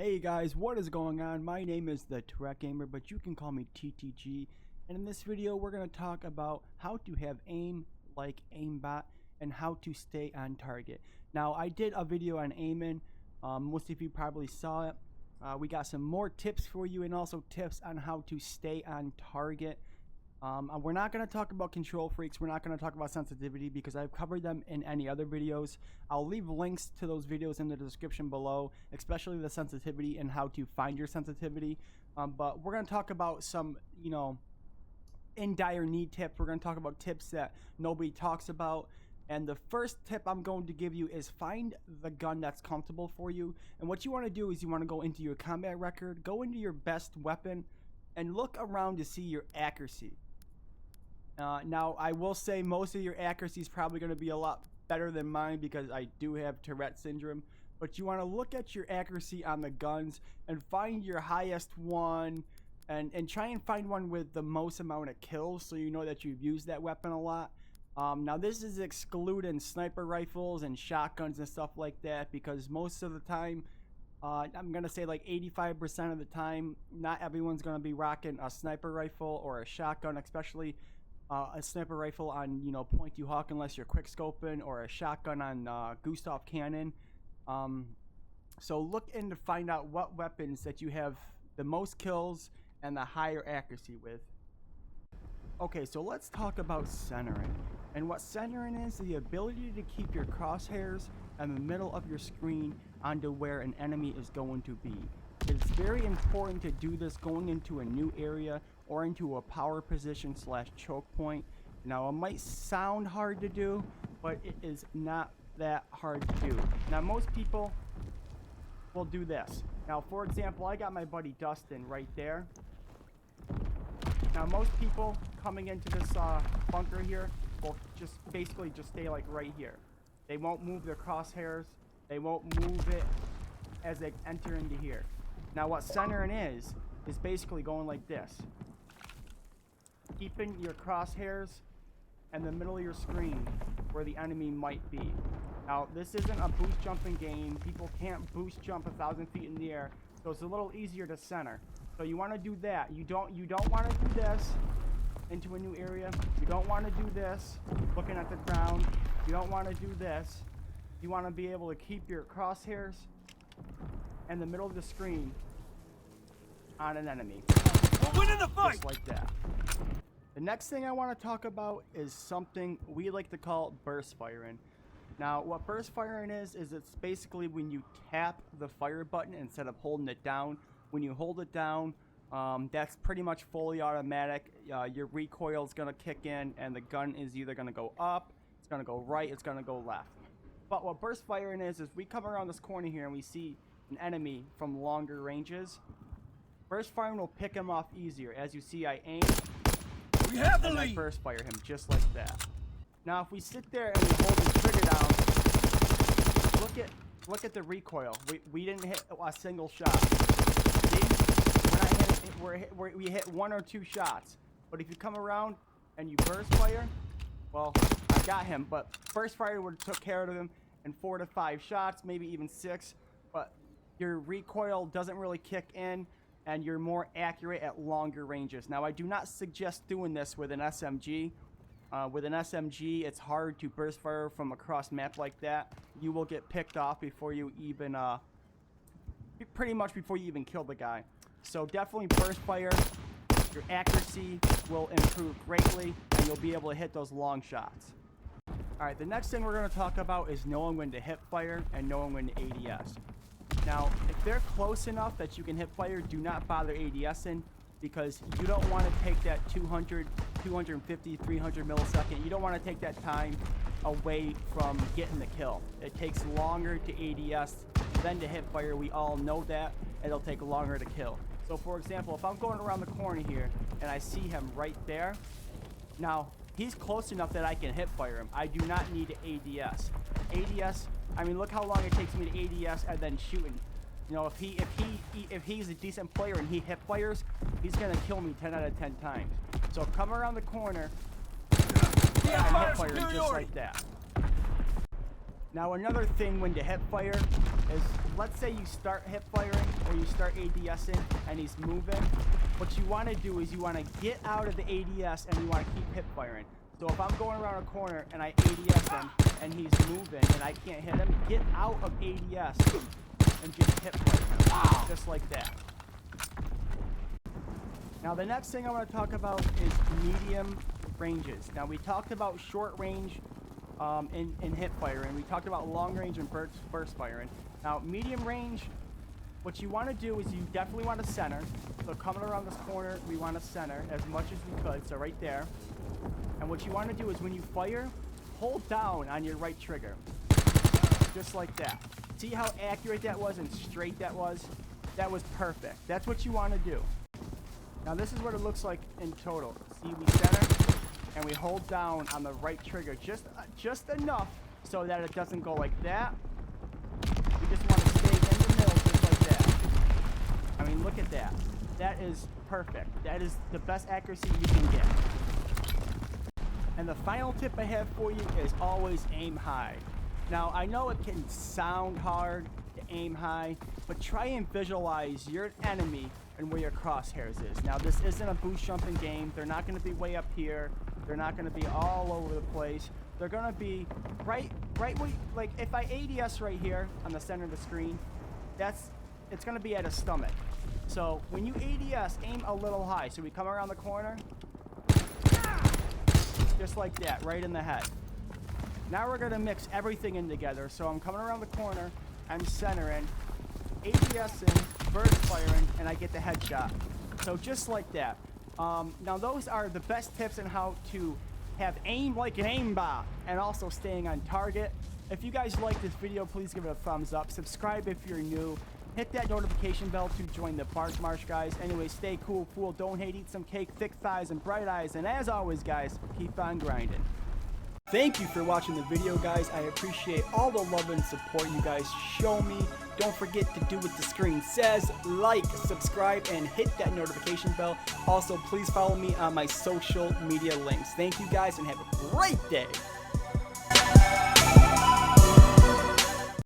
Hey guys, what is going on? My name is the Track Gamer, but you can call me TTG. And in this video, we're going to talk about how to have aim like Aimbot and how to stay on target. Now, I did a video on aiming. Most of you probably saw it. We got some more tips for you and also tips on how to stay on target. We're not going to talk about control freaks. We're not going to talk about sensitivity because I've covered them in any other videos. I'll leave links to those videos in the description below, especially the sensitivity and how to find your sensitivity. But we're going to talk about some, in dire need tips. We're going to talk about tips that nobody talks about. And the first tip I'm going to give you is find the gun that's comfortable for you. And what you want to do is you want to go into your combat record, go into your best weapon, and look around to see your accuracy. Now, I will say most of your accuracy is probably going to be a lot better than mine because I do have Tourette syndrome. But you want to look at your accuracy on the guns and find your highest one and try and find one with the most amount of kills so you know that you've used that weapon a lot. Now, this is excluding sniper rifles and shotguns and stuff like that because most of the time, I'm going to say like 85% of the time, not everyone's going to be rocking a sniper rifle or a shotgun, especially a sniper rifle on, point you hawk unless you're quick scoping, or a shotgun on Gustav cannon. So look in to find out what weapons that you have the most kills and the higher accuracy with. Okay, so let's talk about centering. And what centering is the ability to keep your crosshairs in the middle of your screen onto where an enemy is going to be. It's very important to do this going into a new area or into a power position / choke point. Now, it might sound hard to do, but it is not that hard to do. Now, most people will do this. Now, for example, I got my buddy Dustin right there. Now, most people coming into this bunker here will just basically just stay like right here. They won't move their crosshairs. They won't move it as they enter into here. Now, what centering is basically going like this. Keeping your crosshairs in the middle of your screen where the enemy might be. Now, this isn't a boost jumping game. People can't boost jump 1,000 feet in the air, so it's a little easier to center. So you want to do that. You don't want to do this into a new area. You don't want to do this looking at the ground. You don't want to do this. You want to be able to keep your crosshairs in the middle of the screen on an enemy. We're winning the fight! Just like that. The next thing I want to talk about is something we like to call burst firing. Now, what burst firing is it's basically when you tap the fire button instead of holding it down. When you hold it down, that's pretty much fully automatic. Your recoil is going to kick in and the gun is either going to go up, it's going to go right, it's going to go left. But what burst firing is we come around this corner here and we see an enemy from longer ranges. Burst firing will pick him off easier. As you see, I aim We have the and I lead. burst fire him just like that. Now, if we sit there and we hold the trigger down, look at the recoil. We didn't hit a single shot. See? We hit 1 or 2 shots. But if you come around and you burst fire, well, I got him. But burst fire would have took care of him in 4 to 5 shots, maybe even 6. But your recoil doesn't really kick in, and you're more accurate at longer ranges. Now, I do not suggest doing this with an SMG. With an SMG, it's hard to burst fire from across map like that. You will get picked off before you even, pretty much before you even kill the guy. So definitely burst fire. Your accuracy will improve greatly, and you'll be able to hit those long shots. All right, the next thing we're going to talk about is knowing when to hip fire and knowing when to ADS. Now, if they're close enough that you can hip fire, do not bother ADSing because you don't want to take that 200, 250, 300 millisecond. You don't want to take that time away from getting the kill. It takes longer to ADS than to hip fire. We all know that. It'll take longer to kill. So, for example, if I'm going around the corner here and I see him right there, now he's close enough that I can hip fire him. I do not need to ADS. ADS, I mean, look how long it takes me to ADS and then shooting. If he's a decent player and he hip fires, he's gonna kill me 10 out of 10 times. So come around the corner and hip fire just like that. Now, another thing when to hip fire is let's say you start hip firing or you start ADSing and he's moving, what you want to do is you want to get out of the ADS and you want to keep hip firing. So if I'm going around a corner and I ADS him and he's moving and I can't hit him, get out of ADS and just hip fire him, just like that. Now the next thing I want to talk about is medium ranges. Now we talked about short range in hip firing. We talked about long range and burst firing. Now medium range, what you want to do is you definitely want to center. So coming around this corner, we want to center as much as we could. So right there. And what you want to do is when you fire, hold down on your right trigger. Just like that. See how accurate that was and straight that was? That was perfect. That's what you want to do. Now this is what it looks like in total. See, we center and we hold down on the right trigger just enough so that it doesn't go like that. We just want to stay in the middle just like that. I mean, look at that. That is perfect. That is the best accuracy you can get. And the final tip I have for you is always aim high. Now, I know it can sound hard to aim high, but try and visualize your enemy and where your crosshairs is. Now, this isn't a boost jumping game. They're not going to be way up here. They're not going to be all over the place. They're going to be right where, like if I ADS right here on the center of the screen, it's going to be at his stomach. So when you ADS, aim a little high. So we come around the corner, just like that, right in the head. Now we're going to mix everything in together. So I'm coming around the corner, I'm centering, ADSing, burst firing, and I get the headshot. So just like that. Now those are the best tips on how to have aim like an aimbot and also staying on target. If you guys like this video, please give it a thumbs up. Subscribe if you're new. Hit that notification bell to join the Bark Marsh, guys. Anyway, stay cool, fool, don't hate, eat some cake, thick thighs, and bright eyes. And as always, guys, keep on grinding. Thank you for watching the video, guys. I appreciate all the love and support you guys show me. Don't forget to do what the screen says. Like, subscribe, and hit that notification bell. Also, please follow me on my social media links. Thank you, guys, and have a great day.